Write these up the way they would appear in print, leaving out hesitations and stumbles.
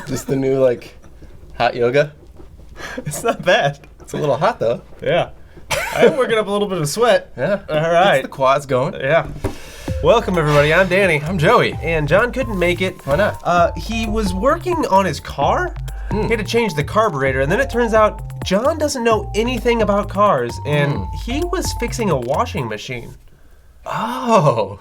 Just the new, like, hot yoga. It's not bad. It's a little hot, though. Yeah. I am working up a little bit of sweat. Yeah. All right. Gets the quads going. Yeah. Welcome, everybody. I'm Danny. I'm Joey. And John couldn't make it. Why not? He was working on his car. He had to change the carburetor, and then it turns out John doesn't know anything about cars, and he was fixing a washing machine. Oh.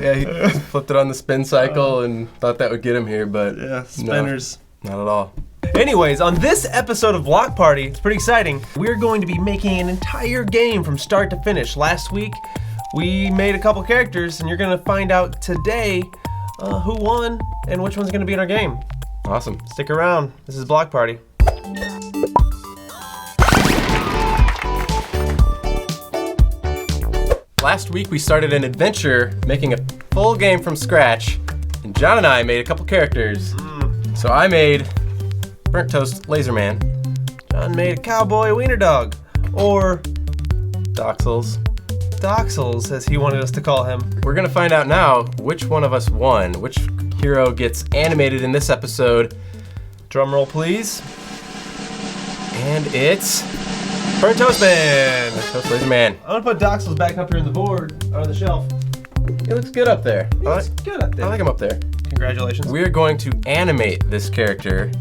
Yeah, he flipped it on the spin cycle and thought that would get him here, but Yeah, spinners. No, not at all. Anyways, on this episode of Block Party, it's pretty exciting. We're going to be making an entire game from start to finish. Last week, we made a couple characters, and you're gonna find out today who won and which one's gonna be in our game. Awesome. Stick around. This is Block Party. Last week we started an adventure making a full game from scratch, and John and I made a couple characters. So I made Burnt Toast Laser Man, John made a cowboy wiener dog, or Bloxels. Bloxels, as he wanted us to call him. We're gonna find out now which one of us won, which hero gets animated in this episode, Drum roll, please. and it's Burnt Toast Man. Burnt Toast Laser Man. I'm gonna put Bloxels back up here on the board, on the shelf. He looks good up there. He looks good up there. I like him up there. Congratulations. We're going to animate this character,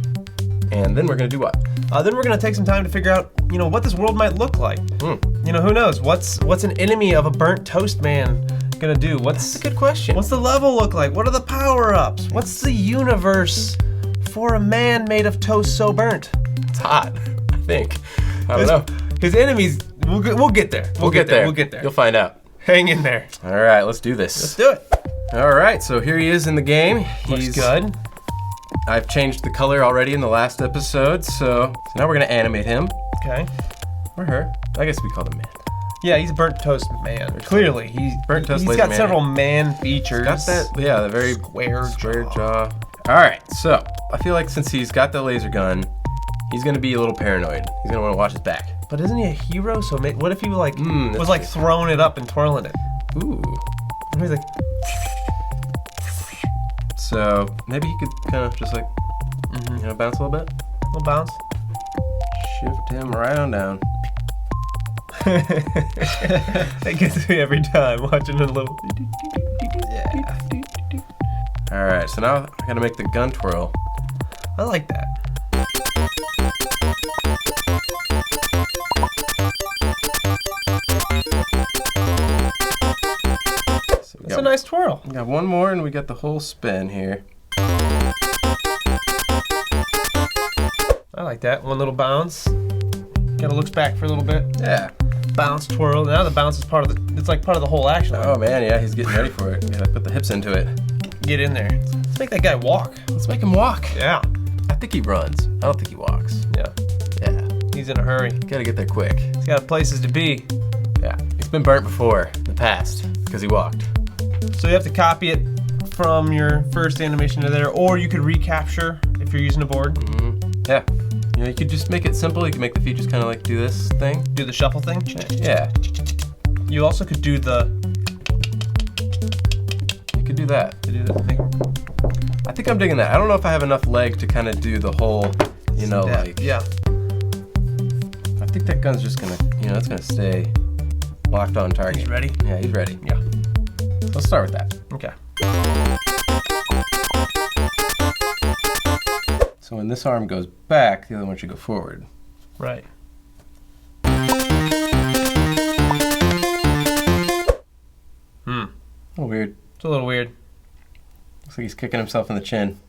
and then we're gonna do what? Then we're gonna take some time to figure out, what this world might look like. Who knows? What's an enemy of a burnt toast man gonna do? That's a good question. What's the level look like? What are the power-ups? What's the universe for a man made of toast so burnt? It's hot, I think. I don't know. His enemies. We'll get there. We'll get there. We'll get there. You'll find out. Hang in there. All right, let's do this. Let's do it. All right, so here he is in the game. Looks good. I've changed the color already in the last episode, so now we're gonna animate him. Okay. Or her. I guess we call him man. Yeah, he's a burnt toast man. Clearly, he's Burnt toast He's laser got man. several man features. Got that? Yeah, the very Square jaw. All right, so I feel like since he's got the laser gun, he's gonna be a little paranoid. He's gonna want to watch his back. But isn't he a hero? So what if he was that's like throwing it up and twirling it? Ooh. And he's like, So maybe he could kind of just like, bounce a little bit. little bounce. Shift him right on down. That gets me every time watching a little. Yeah. All right, so now I gotta make the gun twirl. I like that. So That's a nice twirl. We got one more, and we got the whole spin here. I like that. One little bounce. Kind of looks back for a little bit. Yeah. Bounce, twirl. Now the bounce is part of the. It's like part of the whole action. Oh man, yeah, he's getting ready for it. Gotta put the hips into it. Get in there. Let's make that guy walk. Let's make him walk. Yeah. I think he runs. I don't think he walks. Yeah. Yeah. He's in a hurry. Gotta get there quick. He's got places to be. Yeah. He's been burnt before in the past because he walked. So you have to copy it from your first animation to there, or you could recapture if you're using a board. Yeah. You could just make it simple. You can make the feet just kind of like do this thing. Do the shuffle thing. Yeah. You also could do the. You could do that. I think I'm digging that. I don't know if I have enough leg to kind of do the whole, like. Yeah. I think that gun's just gonna, it's gonna stay locked on target. He's ready? Yeah, he's ready. Yeah. Let's start with that. Okay. So when this arm goes back, the other one should go forward. Right. A little weird. It's a little weird. Looks like he's kicking himself in the chin.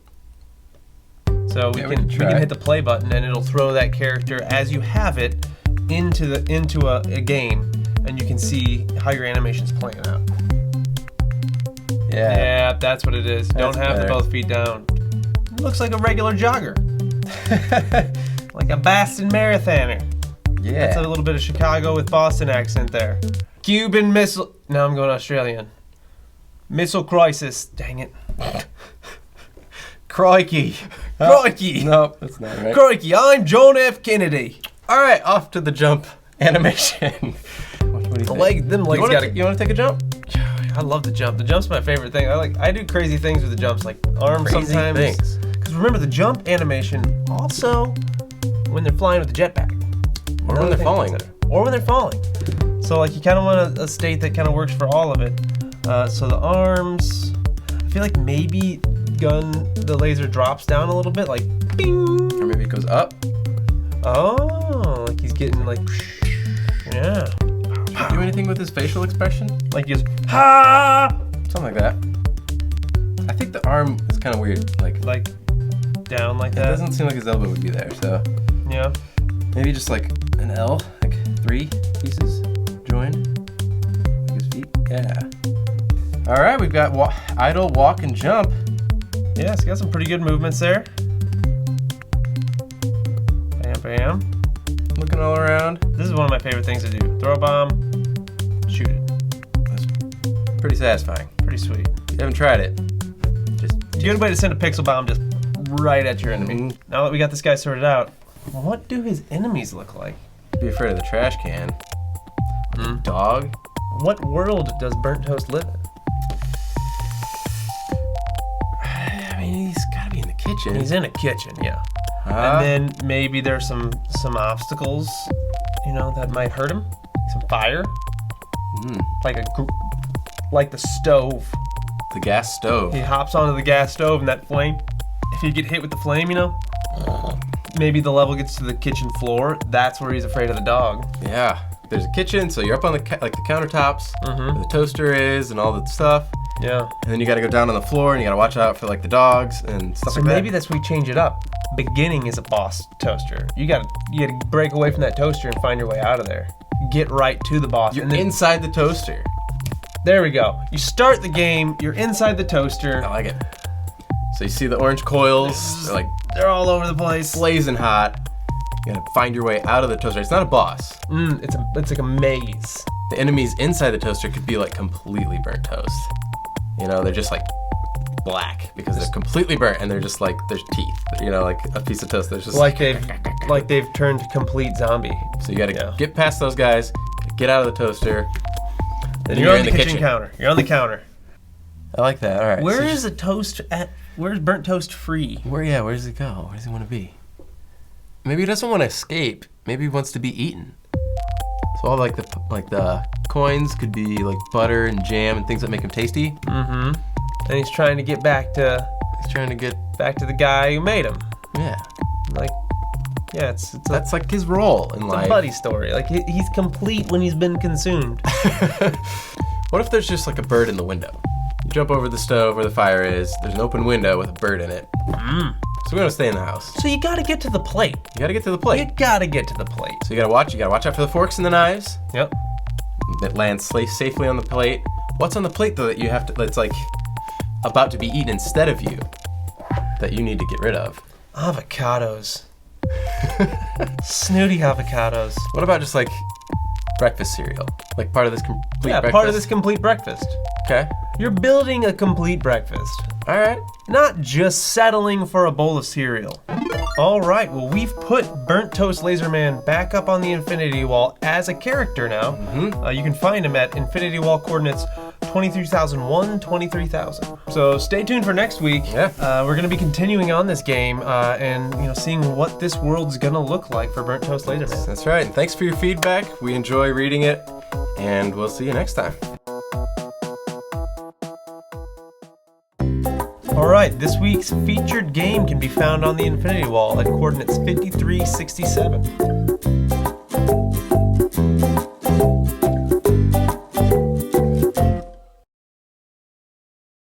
So we can hit the play button and it'll throw that character as you have it into a game, and you can see how your animation's playing out. Yeah. Yeah, that's what it is. Don't have better. both feet down. It looks like a regular jogger. Like a Boston marathoner. Yeah. That's a little bit of Chicago with Boston accent there. Cuban missile. Now I'm going Australian. Missile crisis. Dang it. Crikey. Crikey. Nope, that's not right. Crikey, I'm John F. Kennedy. All right, off to the jump animation. What do you think? Them legs gotta. You want to take a jump? I love the jump. The jump's my favorite thing. I do crazy things with the jumps, like arms Crazy sometimes. things. Because remember, the jump animation also when they're flying with the jetpack. Or when they're falling. Or when they're falling. So like you kind of want a state that kind of works for all of it. So the arms, I feel like maybe the laser drops down a little bit, like bing. Or maybe it goes up. Oh, like he's getting like, yeah. Should do anything with his facial expression? Like just ha, Something like that. I think the arm is kind of weird. Like down like it that. doesn't seem like his elbow would be there. So Yeah. maybe just like an L, like 3 pieces joined. Like his feet. Yeah. All right, we've got idle, walk, and jump. Yeah, it's got some pretty good movements there. Bam, bam. Looking all around. This is one of my favorite things to do. Throw a bomb, shoot it. That's pretty satisfying. Pretty sweet. If you haven't tried it, just Good way to send a pixel bomb just right at your enemy. Mhm. Now that we got this guy sorted out, what do his enemies look like? be afraid of the trash can. Dog. What world does Burnt Toast live in? I mean, he's got to be in the kitchen. He's in a kitchen, yeah. And then maybe there's some obstacles, that might hurt him. Some fire, like the stove. the gas stove. He hops onto the gas stove and that flame. If you get hit with the flame, maybe the level gets to the kitchen floor. That's where he's afraid of the dog. Yeah. There's a kitchen, so you're up on the countertops, where the toaster is, and all the stuff. Yeah. And then you got to go down on the floor, and you got to watch out for the dogs and stuff So like that. maybe that's where we change it up. Beginning is a boss toaster. You gotta break away from that toaster and find your way out of there. Get right to the boss. You're and then, inside the toaster. there we go. You start the game. You're inside the toaster. I like it. So you see the orange coils, They're all over the place. blazing hot. You gotta find your way out of the toaster. It's not a boss. It's like a maze. The enemies inside the toaster could be completely burnt toast. They're just black because they're completely burnt and they're just there's teeth. Like a piece of toast. There's just they've turned complete zombie. So you gotta get past those guys, get out of the toaster. Then you're on the kitchen counter. You're on the counter. I like that. All right. Where is the toast at? Where's Burnt Toast free? Where does it go? Where does he want to be? Maybe he doesn't want to escape. Maybe he wants to be eaten. So all the coins could be butter and jam and things that make him tasty. Mm-hmm. And he's trying to get back to the guy who made him. Yeah. That's his role in life. It's a buddy story. He's complete when he's been consumed. What if there's just a bird in the window? You jump over the stove where the fire is. There's an open window with a bird in it. So we want to stay in the house. So you gotta get to the plate. You gotta get to the plate. You gotta get to the plate. So you gotta watch out for the forks and the knives. Yep. That lands safely on the plate. What's on the plate though that you have to? That's about to be eaten instead of you. That you need to get rid of. Avocados. Snooty avocados. What about just breakfast cereal? Part of this complete breakfast? Yeah, part of this complete breakfast. Okay. You're building a complete breakfast. All right. Not just settling for a bowl of cereal. All right, well, we've put Burnt Toast Laser Man back up on the Infinity Wall as a character now. You can find him at Infinity Wall coordinates 23,001, 23,000. So stay tuned for next week. Yeah. We're going to be continuing on this game and seeing what this world's going to look like for Burnt Toast Laser Man. That's right. And thanks for your feedback. We enjoy reading it, and we'll see you next time. All right, this week's featured game can be found on the Infinity Wall at coordinates 5367.